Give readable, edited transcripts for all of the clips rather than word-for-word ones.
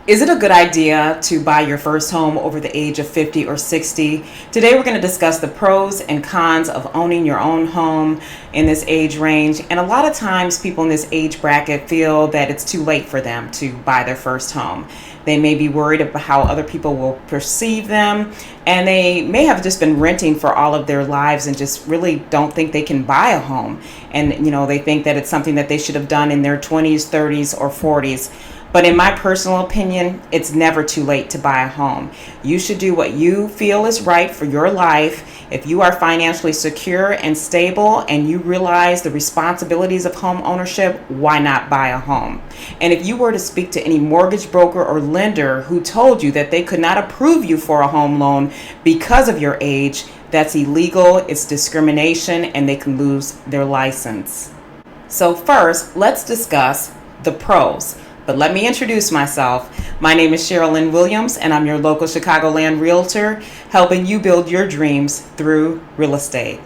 Is it a good idea to buy your first home over the age of 50 or 60? Today we're going to discuss the pros and cons of owning your own home in this age range. And a lot of times people in this age bracket feel that it's too late for them to buy their first home. They may be worried about how other people will perceive them, and they may have just been renting for all of their lives and just really don't think they can buy a home. And they think that it's something that they should have done in their 20s, 30s, or 40s. But in my personal opinion, it's never too late to buy a home. You should do what you feel is right for your life. If you are financially secure and stable and you realize the responsibilities of home ownership, why not buy a home? And if you were to speak to any mortgage broker or lender who told you that they could not approve you for a home loan because of your age, that's illegal, it's discrimination, and they can lose their license. So first, let's discuss the pros. But let me introduce myself. My name is Sherilyn Williams, and I'm your local Chicagoland realtor, helping you build your dreams through real estate.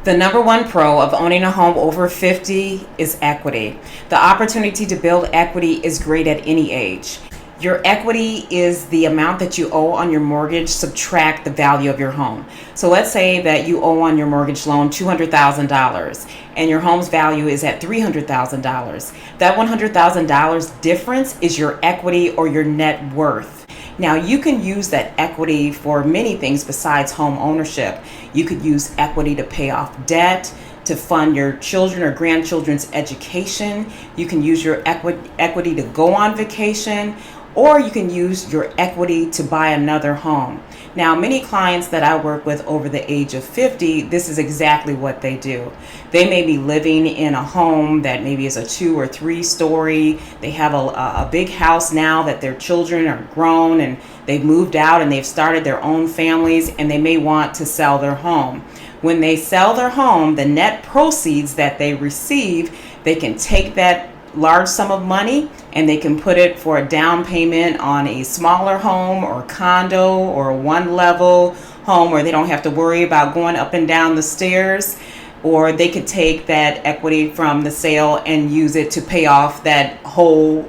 The number one pro of owning a home over 50 is equity. The opportunity to build equity is great at any age. Your equity is the amount that you owe on your mortgage, subtract the value of your home. So let's say that you owe on your mortgage loan $200,000 and your home's value is at $300,000. That $100,000 difference is your equity or your net worth. Now you can use that equity for many things besides home ownership. You could use equity to pay off debt, to fund your children or grandchildren's education. You can use your equity to go on vacation, or you can use your equity to buy another home. Now, many clients that I work with over the age of 50, this is exactly what they do. They may be living in a home that maybe is a 2 or 3 story. They have a big house now that their children are grown and they've moved out and they've started their own families, and they may want to sell their home. When they sell their home, the net proceeds that they receive, they can take that large sum of money and they can put it for a down payment on a smaller home or condo or a one-level home where they don't have to worry about going up and down the stairs. Or they could take that equity from the sale and use it to pay off that whole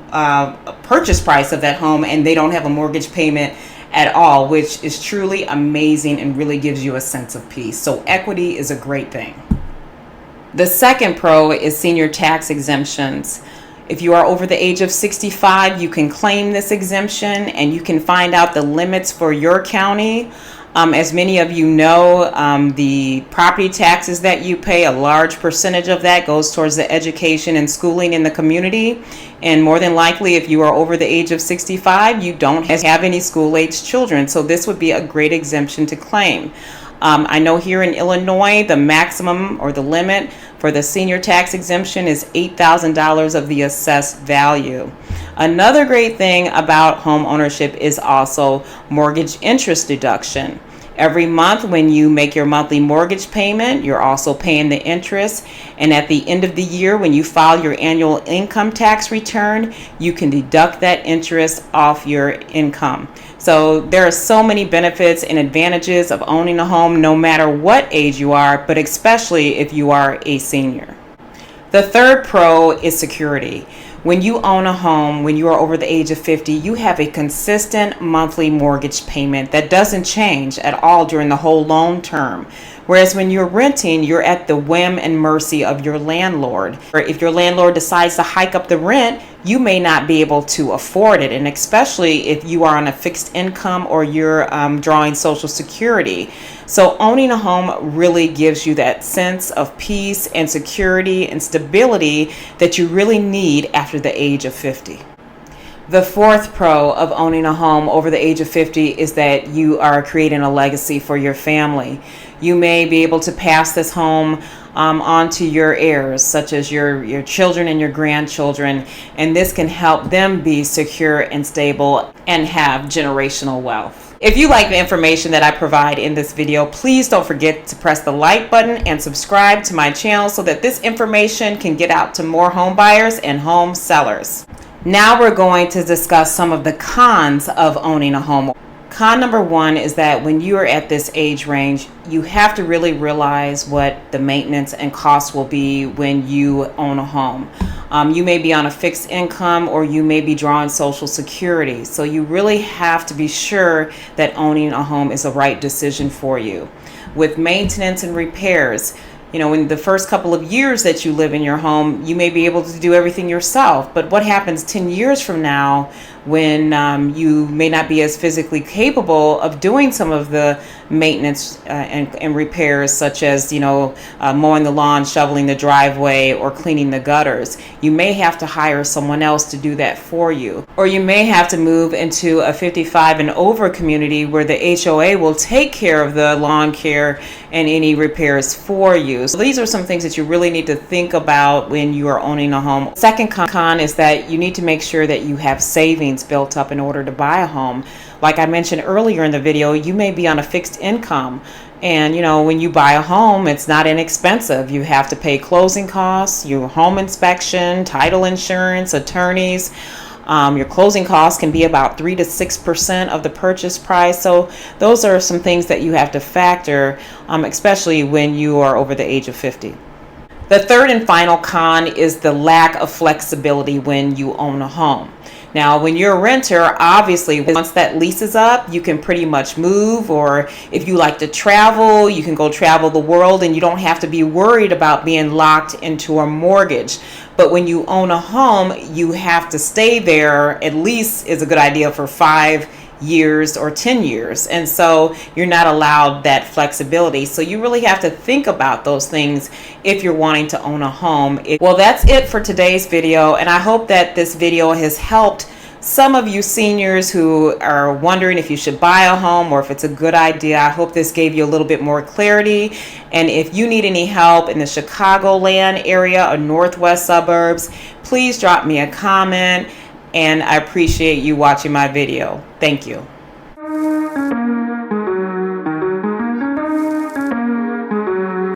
purchase price of that home, and they don't have a mortgage payment at all, which is truly amazing and really gives you a sense of peace. So equity is a great thing. The second pro is senior tax exemptions. If you are over the age of 65, you can claim this exemption and you can find out the limits for your county. As many of you know, the property taxes that you pay, a large percentage of that goes towards the education and schooling in the community. And more than likely, if you are over the age of 65, you don't have any school-aged children. So this would be a great exemption to claim. I know here in Illinois, the maximum or the limit for the senior tax exemption is $8,000 of the assessed value. Another great thing about home ownership is also mortgage interest deduction. Every month when you make your monthly mortgage payment, you're also paying the interest. And at the end of the year, when you file your annual income tax return, you can deduct that interest off your income. So there are so many benefits and advantages of owning a home no matter what age you are, but especially if you are a senior. The third pro is security. When you own a home, when you are over the age of 50, you have a consistent monthly mortgage payment that doesn't change at all during the whole loan term. Whereas when you're renting, you're at the whim and mercy of your landlord. Or if your landlord decides to hike up the rent, you may not be able to afford it. And especially if you are on a fixed income or you're drawing Social Security. So owning a home really gives you that sense of peace and security and stability that you really need after the age of 50. The fourth pro of owning a home over the age of 50 is that you are creating a legacy for your family. You may be able to pass this home on to your heirs, such as your children and your grandchildren, and this can help them be secure and stable and have generational wealth. If you like the information that I provide in this video, please don't forget to press the like button and subscribe to my channel so that this information can get out to more home buyers and home sellers. Now we're going to discuss some of the cons of owning a home. Con number one is that when you are at this age range, you have to really realize what the maintenance and costs will be when you own a home. You may be on a fixed income or you may be drawing Social Security. So you really have to be sure that owning a home is the right decision for you. With maintenance and repairs, in the first couple of years that you live in your home, you may be able to do everything yourself. But what happens 10 years from now when you may not be as physically capable of doing some of the maintenance and repairs, such as, mowing the lawn, shoveling the driveway, or cleaning the gutters? You may have to hire someone else to do that for you. Or you may have to move into a 55 and over community where the HOA will take care of the lawn care and any repairs for you. So these are some things that you really need to think about when you are owning a home. Second con is that you need to make sure that you have savings built up in order to buy a home. Like I mentioned earlier in the video, you may be on a fixed income. And when you buy a home, it's not inexpensive. You have to pay closing costs, your home inspection, title insurance, attorneys. Your closing costs can be about 3 to 6% of the purchase price. So those are some things that you have to factor, especially when you are over the age of 50. The third and final con is the lack of flexibility when you own a home. Now, when you're a renter, obviously, once that lease is up, you can pretty much move, or if you like to travel, you can go travel the world and you don't have to be worried about being locked into a mortgage. But when you own a home, you have to stay there, at least is a good idea, for 5 years or 10 years. And so you're not allowed that flexibility. So you really have to think about those things if you're wanting to own a home. Well, that's it for today's video. And I hope that this video has helped some of you seniors who are wondering if you should buy a home or if it's a good idea. I hope this gave you a little bit more clarity. And if you need any help in the Chicagoland area or northwest suburbs, please drop me a comment. And I appreciate you watching my video. Thank you.